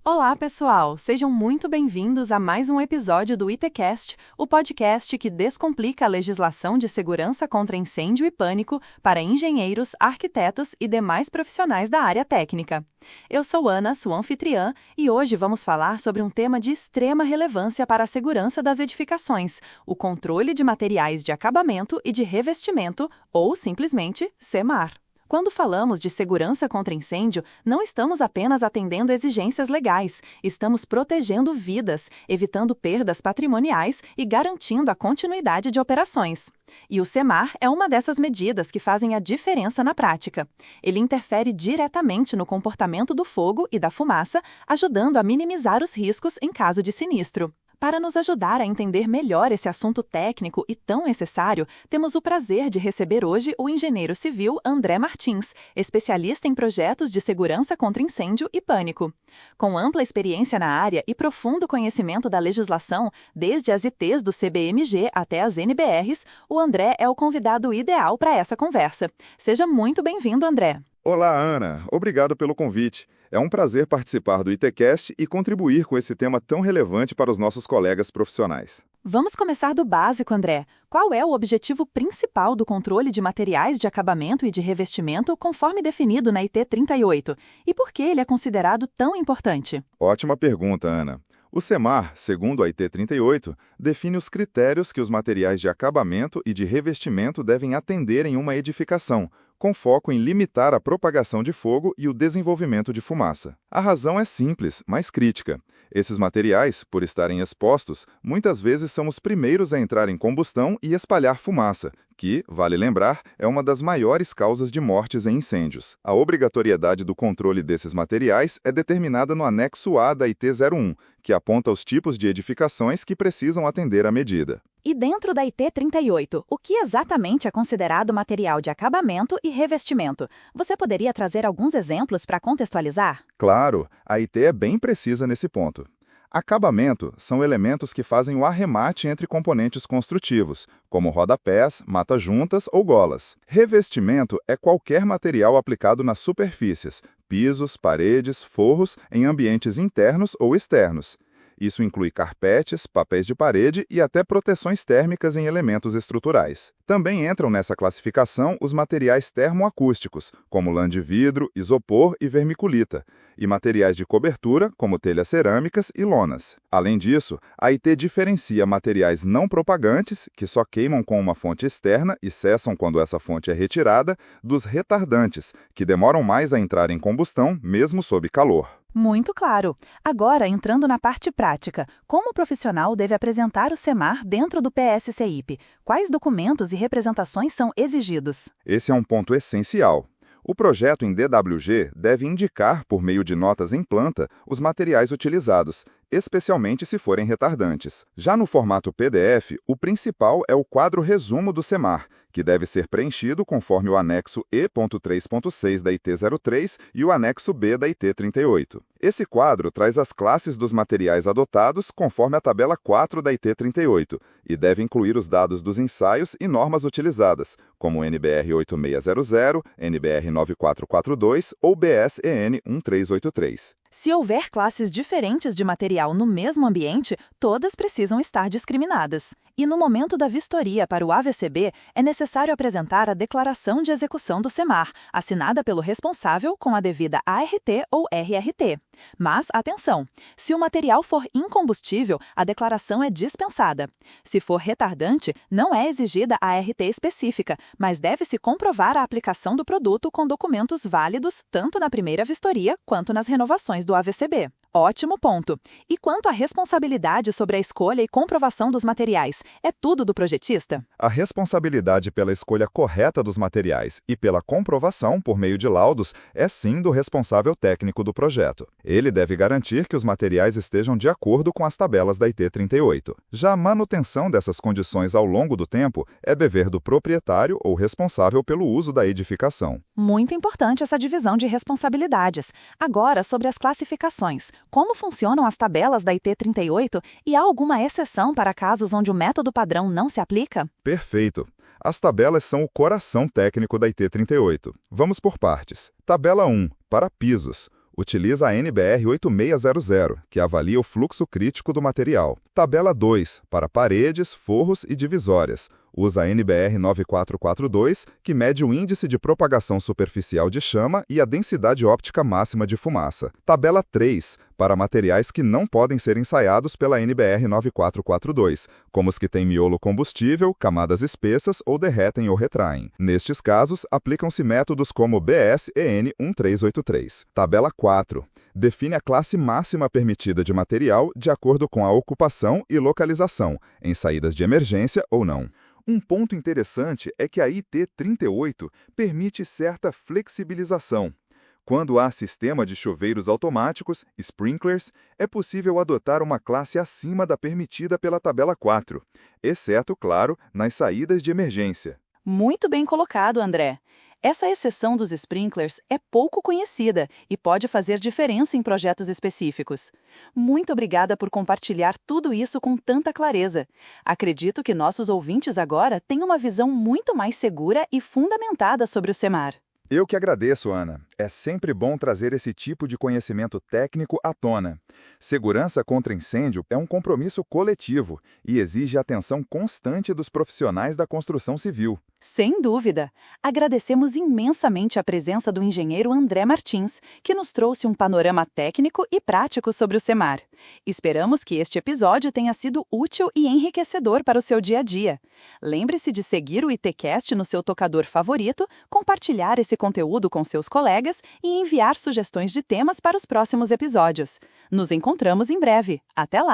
Olá, pessoal! Sejam muito bem-vindos a mais um episódio do ITcast, o podcast que descomplica a legislação de segurança contra incêndio e pânico para engenheiros, arquitetos e demais profissionais da área técnica. Eu sou Ana, sua anfitriã, e hoje vamos falar sobre um tema de extrema relevância para a segurança das edificações, o controle de materiais de acabamento e de revestimento, ou simplesmente SEMAR. Quando falamos de segurança contra incêndio, não estamos apenas atendendo exigências legais, estamos protegendo vidas, evitando perdas patrimoniais e garantindo a continuidade de operações. E o SEMAR é uma dessas medidas que fazem a diferença na prática. Ele interfere diretamente no comportamento do fogo e da fumaça, ajudando a minimizar os riscos em caso de sinistro. Para nos ajudar a entender melhor esse assunto técnico e tão necessário, temos o prazer de receber hoje o engenheiro civil André Martins, especialista em projetos de segurança contra incêndio e pânico. Com ampla experiência na área e profundo conhecimento da legislação, desde as ITs do CBMG até as NBRs, o André é o convidado ideal para essa conversa. Seja muito bem-vindo, André. Olá, Ana. Obrigado pelo convite. É um prazer participar do ITcast e contribuir com esse tema tão relevante para os nossos colegas profissionais. Vamos começar do básico, André. Qual é o objetivo principal do controle de materiais de acabamento e de revestimento conforme definido na IT 38? E por que ele é considerado tão importante? Ótima pergunta, Ana. O SEMAR, segundo a IT 38, define os critérios que os materiais de acabamento e de revestimento devem atender em uma edificação, com foco em limitar a propagação de fogo e o desenvolvimento de fumaça. A razão é simples, mas crítica. Esses materiais, por estarem expostos, muitas vezes são os primeiros a entrar em combustão e espalhar fumaça, que, vale lembrar, é uma das maiores causas de mortes em incêndios. A obrigatoriedade do controle desses materiais é determinada no anexo A da IT 01, que aponta os tipos de edificações que precisam atender à medida. E dentro da IT 38, o que exatamente é considerado material de acabamento e revestimento? Você poderia trazer alguns exemplos para contextualizar? Claro, a IT é bem precisa nesse ponto. Acabamento são elementos que fazem o arremate entre componentes construtivos, como rodapés, mata-juntas ou golas. Revestimento é qualquer material aplicado nas superfícies, pisos, paredes, forros, em ambientes internos ou externos. Isso inclui carpetes, papéis de parede e até proteções térmicas em elementos estruturais. Também entram nessa classificação os materiais termoacústicos, como lã de vidro, isopor e vermiculita, e materiais de cobertura, como telhas cerâmicas e lonas. Além disso, a IT diferencia materiais não propagantes, que só queimam com uma fonte externa e cessam quando essa fonte é retirada, dos retardantes, que demoram mais a entrar em combustão, mesmo sob calor. Muito claro. Agora, entrando na parte prática, como o profissional deve apresentar o SEMAR dentro do PSCIP? Quais documentos e representações são exigidos? Esse é um ponto essencial. O projeto em DWG deve indicar, por meio de notas em planta, os materiais utilizados, especialmente se forem retardantes. Já no formato PDF, o principal é o quadro resumo do SEMAR, que deve ser preenchido conforme o anexo E.3.6 da IT 03 e o anexo B da IT 38. Esse quadro traz as classes dos materiais adotados conforme a tabela 4 da IT 38 e deve incluir os dados dos ensaios e normas utilizadas, como NBR 8600, NBR 9442 ou BSEN 1383. Se houver classes diferentes de material no mesmo ambiente, todas precisam estar discriminadas. E no momento da vistoria para o AVCB, é necessário apresentar a declaração de execução do SEMAR, assinada pelo responsável com a devida ART ou RRT. Mas, atenção! Se o material for incombustível, a declaração é dispensada. Se for retardante, não é exigida a ART específica, mas deve-se comprovar a aplicação do produto com documentos válidos tanto na primeira vistoria quanto nas renovações do AVCB. Ótimo ponto! E quanto à responsabilidade sobre a escolha e comprovação dos materiais, é tudo do projetista? A responsabilidade pela escolha correta dos materiais e pela comprovação por meio de laudos é sim do responsável técnico do projeto. Ele deve garantir que os materiais estejam de acordo com as tabelas da IT 38. Já a manutenção dessas condições ao longo do tempo é dever do proprietário ou responsável pelo uso da edificação. Muito importante essa divisão de responsabilidades. Agora, sobre as classificações. Como funcionam as tabelas da IT 38 e há alguma exceção para casos onde o método padrão não se aplica? Perfeito! As tabelas são o coração técnico da IT 38. Vamos por partes. Tabela 1, para pisos. Utiliza a NBR 8600, que avalia o fluxo crítico do material. Tabela 2, para paredes, forros e divisórias. Usa a NBR 9442, que mede o índice de propagação superficial de chama e a densidade óptica máxima de fumaça. Tabela 3, para materiais que não podem ser ensaiados pela NBR 9442, como os que têm miolo combustível, camadas espessas ou derretem ou retraem. Nestes casos, aplicam-se métodos como BS-EN 1383. Tabela 4. Define a classe máxima permitida de material de acordo com a ocupação e localização, em saídas de emergência ou não. Um ponto interessante é que a IT 38 permite certa flexibilização. Quando há sistema de chuveiros automáticos, sprinklers, é possível adotar uma classe acima da permitida pela tabela 4, exceto, claro, nas saídas de emergência. Muito bem colocado, André. Essa exceção dos sprinklers é pouco conhecida e pode fazer diferença em projetos específicos. Muito obrigada por compartilhar tudo isso com tanta clareza. Acredito que nossos ouvintes agora têm uma visão muito mais segura e fundamentada sobre o SEMAR. Eu que agradeço, Ana. É sempre bom trazer esse tipo de conhecimento técnico à tona. Segurança contra incêndio é um compromisso coletivo e exige atenção constante dos profissionais da construção civil. Sem dúvida! Agradecemos imensamente a presença do engenheiro André Martins, que nos trouxe um panorama técnico e prático sobre o SEMAR. Esperamos que este episódio tenha sido útil e enriquecedor para o seu dia a dia. Lembre-se de seguir o ITCast no seu tocador favorito, compartilhar esse conteúdo com seus colegas e enviar sugestões de temas para os próximos episódios. Nos encontramos em breve. Até lá!